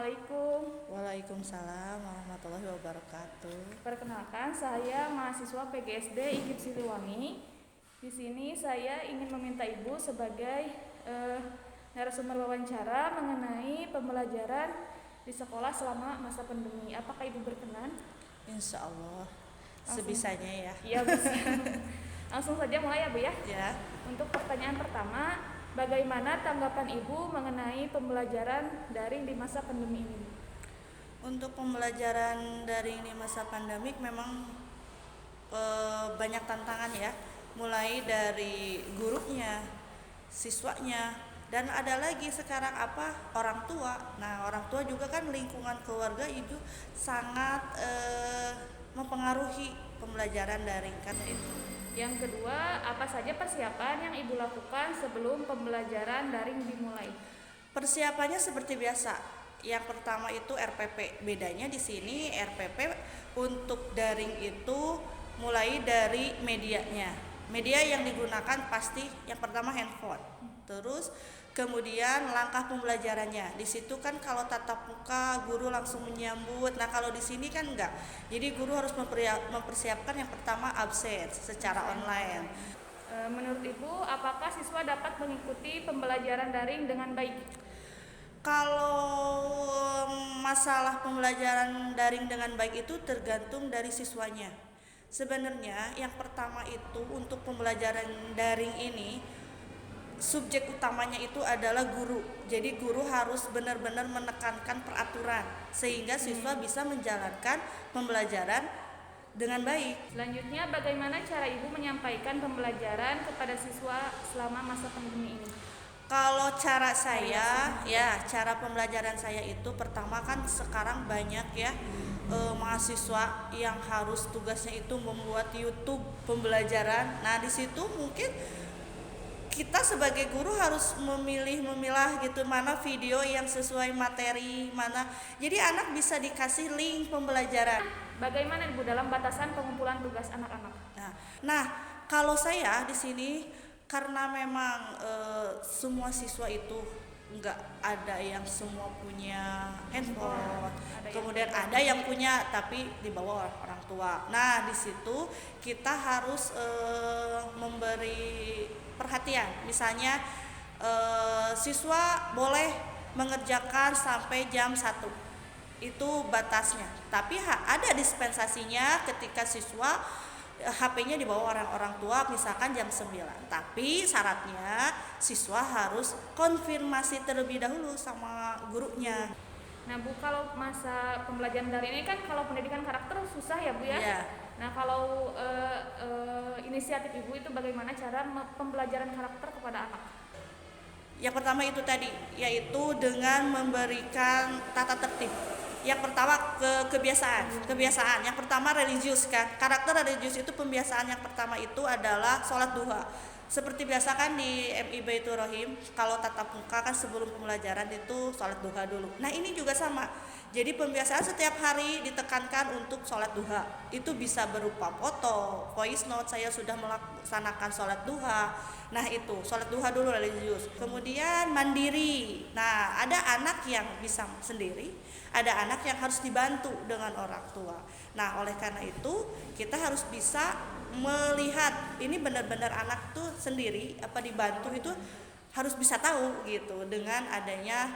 Assalamualaikum. Waalaikumsalam warahmatullahi wabarakatuh. Perkenalkan, saya mahasiswa PGSD IKIP Siliwangi. Di sini saya ingin meminta Ibu sebagai narasumber wawancara mengenai pembelajaran di sekolah selama masa pandemi. Apakah Ibu berkenan? Insya Allah sebisanya ya. Iya, bisa. Langsung saja mulai ya Bu ya. Ya. Untuk pertanyaan pertama, bagaimana tanggapan Ibu mengenai pembelajaran daring di masa pandemi ini? Untuk pembelajaran daring di masa pandemik memang banyak tantangan ya. Mulai dari gurunya, siswanya, dan ada lagi sekarang orang tua. Nah, orang tua juga kan lingkungan keluarga itu sangat mempengaruhi pembelajaran daring kan itu. Yang kedua, apa saja persiapan yang Ibu lakukan sebelum pembelajaran daring dimulai? Persiapannya seperti biasa. Yang pertama itu RPP. Bedanya di sini RPP untuk daring itu mulai dari medianya. Media yang digunakan pasti yang pertama handphone. Terus kemudian langkah pembelajarannya. Di situ kan kalau tatap muka guru langsung menyambut. Nah, kalau di sini kan enggak. Jadi guru harus mempersiapkan yang pertama absen secara online. Menurut Ibu, apakah siswa dapat mengikuti pembelajaran daring dengan baik? Kalau masalah pembelajaran daring dengan baik itu tergantung dari siswanya. Sebenarnya yang pertama itu untuk pembelajaran daring ini subjek utamanya itu adalah guru. Jadi guru harus benar-benar menekankan peraturan sehingga siswa bisa menjalankan pembelajaran dengan baik. Selanjutnya, bagaimana cara Ibu menyampaikan pembelajaran kepada siswa selama masa pandemi ini? Kalau cara saya, cara pembelajaran saya itu pertama kan sekarang banyak ya mahasiswa yang harus tugasnya itu membuat YouTube pembelajaran. Nah, di situ mungkin kita sebagai guru harus memilah gitu mana video yang sesuai materi, mana. Jadi anak bisa dikasih link pembelajaran. Bagaimana Ibu dalam batasan pengumpulan tugas anak-anak? Nah, kalau saya di sini karena memang semua siswa itu enggak ada yang semua punya handphone, kemudian ada yang punya tapi dibawa orang tua. Nah, di situ kita harus memberi perhatian. Misalnya siswa boleh mengerjakan sampai jam 1. Itu batasnya. Tapi ada dispensasinya ketika siswa HP-nya dibawa orang tua misalkan jam 9. Tapi syaratnya siswa harus konfirmasi terlebih dahulu sama gurunya. Nah Bu, kalau masa pembelajaran daring ini kan kalau pendidikan karakter susah ya Bu ya? Iya. Nah kalau inisiatif Ibu itu bagaimana cara pembelajaran karakter kepada anak? Yang pertama itu tadi, yaitu dengan memberikan tata tertib. Yang pertama kebiasaan. Yang pertama religius kan. Karakter religius itu pembiasaan yang pertama itu adalah sholat duha. Seperti biasa kan di MI Baitur Rahim, kalau tatap muka kan sebelum pembelajaran itu sholat duha dulu. Nah, ini juga sama. Jadi pembiasaan setiap hari ditekankan untuk sholat duha. Itu bisa berupa foto, voice note, saya sudah melaksanakan sholat duha. Nah, itu sholat duha dulu religius. Kemudian mandiri. Nah, ada anak yang bisa sendiri, ada anak yang harus dibantu dengan orang tua. Nah, oleh karena itu kita harus bisa melihat ini benar-benar anak tuh sendiri apa dibantu, itu harus bisa tahu gitu dengan adanya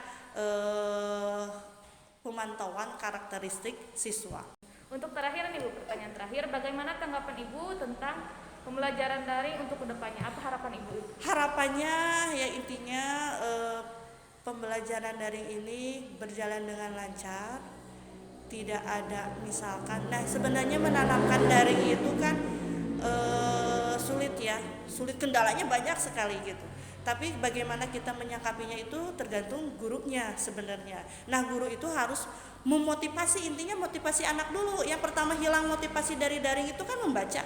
pemantauan karakteristik siswa. Untuk terakhir nih Bu, pertanyaan terakhir, bagaimana tanggapan Ibu tentang pembelajaran daring untuk kedepannya? Apa harapan Ibu? Harapannya ya intinya pembelajaran daring ini berjalan dengan lancar, tidak ada misalkan. Nah, sebenarnya menanamkan daring itu kan sulit, kendalanya banyak sekali gitu. Tapi bagaimana kita menyikapinya itu tergantung gurunya sebenarnya. Nah, guru itu harus memotivasi, intinya motivasi anak dulu. Yang pertama hilang motivasi dari daring itu kan membaca.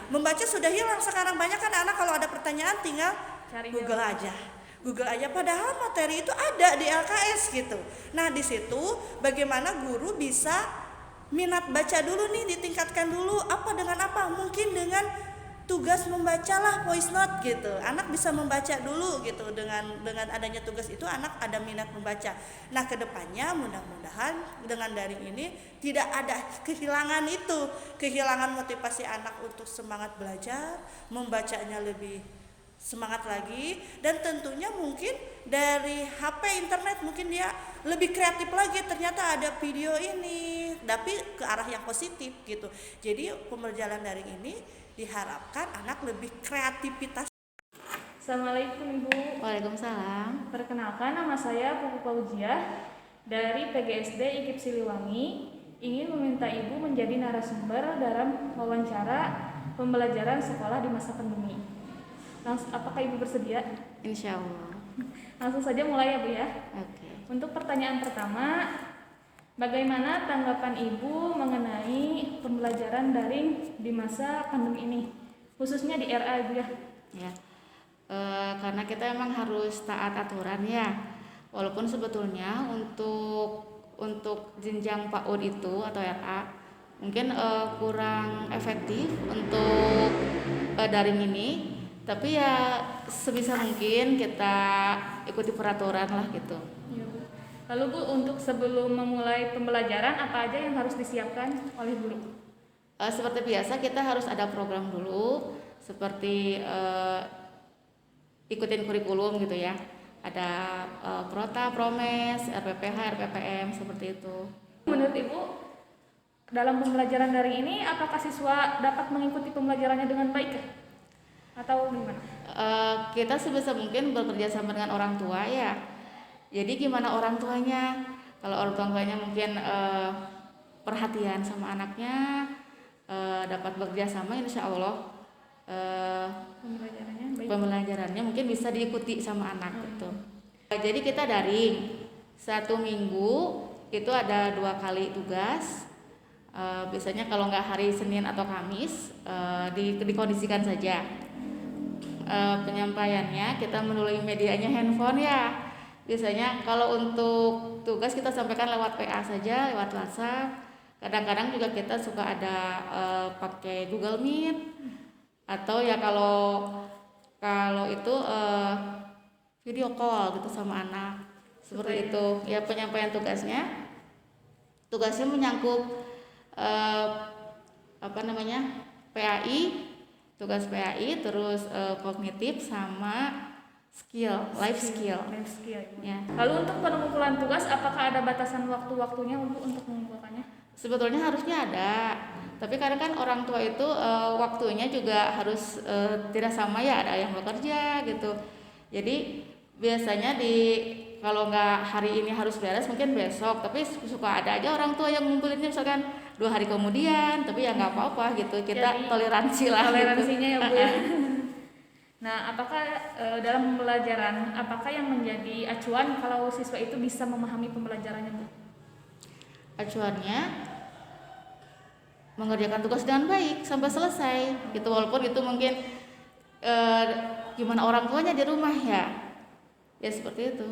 Membaca sudah hilang sekarang. Banyak kan anak kalau ada pertanyaan tinggal cari Google aja. Padahal materi itu ada di LKS gitu. Nah, di situ bagaimana guru bisa minat baca dulu nih, ditingkatkan dulu. Apa dengan apa? Mungkin dengan tugas membacalah voice note gitu. Anak bisa membaca dulu gitu, dengan adanya tugas itu anak ada minat membaca. Nah, kedepannya mudah-mudahan dengan daring ini tidak ada kehilangan motivasi anak untuk semangat belajar, membacanya lebih semangat lagi, dan tentunya mungkin dari HP internet mungkin dia lebih kreatif lagi, ternyata ada video ini, tapi ke arah yang positif gitu. Jadi pembelajaran daring ini diharapkan anak lebih kreativitas. Assalamualaikum Ibu. Waalaikumsalam. Perkenalkan, nama saya Pupu Paujiah dari PGSD IKIP Siliwangi. Ingin meminta Ibu menjadi narasumber dalam wawancara pembelajaran sekolah di masa pandemi. Apakah Ibu bersedia? Insya Allah. Langsung saja mulai ya Bu ya. Oke. Untuk pertanyaan pertama, bagaimana tanggapan Ibu mengenai pembelajaran daring di masa pandemi ini, khususnya di RA Ibu ya? Ya. Karena kita emang harus taat aturan ya. Walaupun sebetulnya untuk jenjang PAUD itu atau RA mungkin kurang efektif untuk daring ini. Tapi ya sebisa mungkin kita ikuti peraturan lah gitu. Ya, Bu. Lalu Bu, untuk sebelum memulai pembelajaran apa aja yang harus disiapkan oleh guru? Seperti biasa kita harus ada program dulu, seperti ikutin kurikulum gitu ya. Ada Prota, Promes, RPPH, RPPM seperti itu. Menurut Ibu, dalam pembelajaran daring ini apakah siswa dapat mengikuti pembelajarannya dengan baik atau gimana? Kita sebisa mungkin bekerja sama dengan orang tua ya. Jadi gimana orang tuanya? Kalau orang tuanya mungkin perhatian sama anaknya, dapat bekerja sama, insya Allah pembelajarannya mungkin bisa diikuti sama anak gitu. Jadi kita daring 1 minggu itu ada 2 kali tugas. Biasanya kalau nggak hari Senin atau Kamis dikondisikan saja. Penyampaiannya kita melalui medianya handphone ya. Biasanya kalau untuk tugas kita sampaikan lewat PA saja, lewat WhatsApp. Kadang-kadang juga kita suka ada pakai Google Meet, atau ya kalau itu video call gitu sama anak. Seperti itu. Ya penyampaian tugasnya menyangkut PAI, tugas PAI, terus kognitif sama life skill. Ya. Lalu untuk pengumpulan tugas, apakah ada batasan waktu-waktunya untuk mengumpulkannya? Sebetulnya harusnya ada, tapi kadang kan orang tua itu waktunya juga harus tidak sama ya, ada yang bekerja gitu. Jadi biasanya kalau nggak hari ini harus beres mungkin besok, tapi suka ada aja orang tua yang ngumpulinnya misalkan 2 hari kemudian, tapi ya nggak apa-apa gitu, kita jadi, toleransi lah. Toleransinya gitu. Ya Bu ya. Nah, apakah dalam pembelajaran apakah yang menjadi acuan kalau siswa itu bisa memahami pembelajarannya Bu? Acuannya mengerjakan tugas dengan baik sampai selesai gitu, walaupun itu mungkin gimana orang tuanya di rumah ya seperti itu.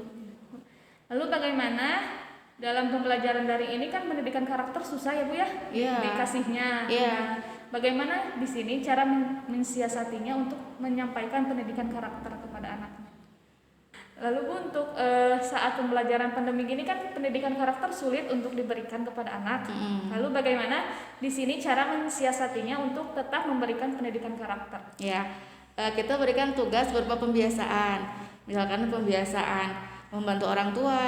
Lalu bagaimana dalam pembelajaran daring ini kan pendidikan karakter susah ya Bu ya? Iya. Dikasihnya. Iya. Nah, bagaimana di sini cara mensiasatinya untuk menyampaikan pendidikan karakter kepada anaknya? Lalu Bu, untuk saat pembelajaran pandemi gini kan pendidikan karakter sulit untuk diberikan kepada anak. Lalu bagaimana di sini cara mensiasatinya untuk tetap memberikan pendidikan karakter? Ya, kita berikan tugas berupa pembiasaan. Misalkan pembiasaan membantu orang tua,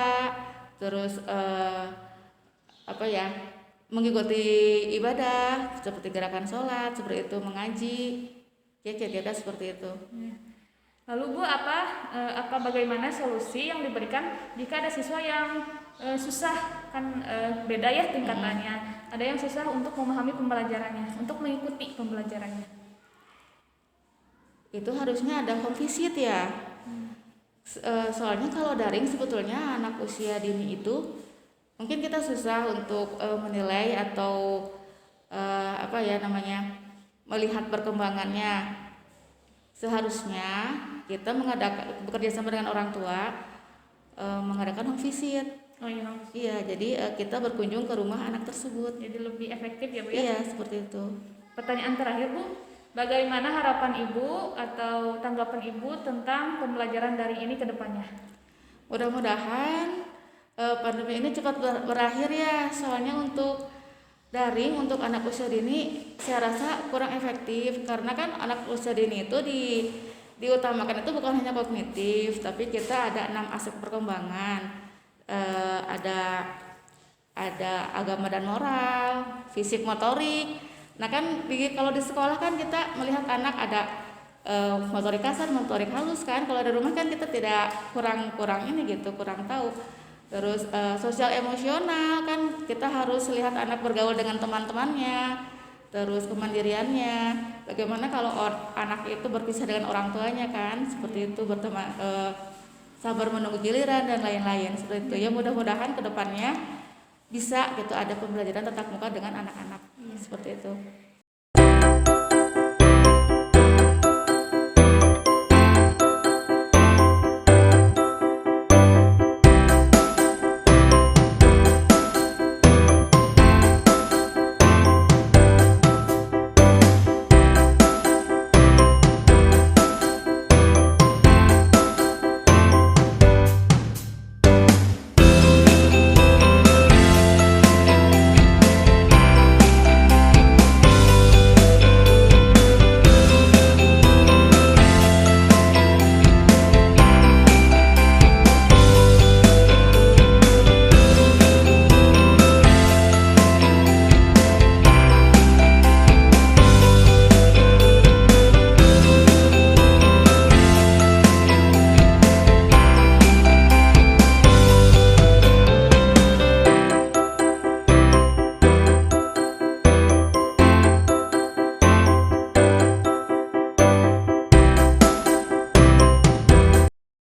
terus mengikuti ibadah seperti gerakan sholat, seperti itu, mengaji, ya kira-kira seperti itu. Lalu Bu, bagaimana solusi yang diberikan jika ada siswa yang susah, kan beda ya tingkatannya, ada yang susah untuk memahami pembelajarannya, untuk mengikuti pembelajarannya? Itu harusnya ada home visit ya. Soalnya kalau daring sebetulnya anak usia dini itu mungkin kita susah untuk menilai atau melihat perkembangannya. Seharusnya kita bekerja sama dengan orang tua, mengadakan home visit. Oh iya. Iya, jadi kita berkunjung ke rumah anak tersebut. Jadi lebih efektif ya Bu ya? Iya, seperti itu. Pertanyaan terakhir Bu, Bagaimana harapan Ibu atau tanggapan Ibu tentang pembelajaran daring ini ke depannya? Mudah-mudahan pandemi ini cepat berakhir ya, soalnya untuk daring untuk anak usia dini saya rasa kurang efektif, karena kan anak usia dini itu diutamakan itu bukan hanya kognitif, tapi kita ada 6 aspek perkembangan. Ada agama dan moral, fisik, motorik. Nah kan kalau di sekolah kan kita melihat anak ada motorik kasar, motorik halus kan. Kalau di rumah kan kita tidak kurang ini gitu, kurang tahu. Terus sosial emosional kan kita harus lihat anak bergaul dengan teman-temannya. Terus kemandiriannya, bagaimana kalau anak itu berpisah dengan orang tuanya kan, seperti itu, berteman, sabar menunggu giliran dan lain-lain seperti itu. Ya mudah-mudahan kedepannya bisa gitu ada pembelajaran tatap muka dengan anak-anak seperti itu.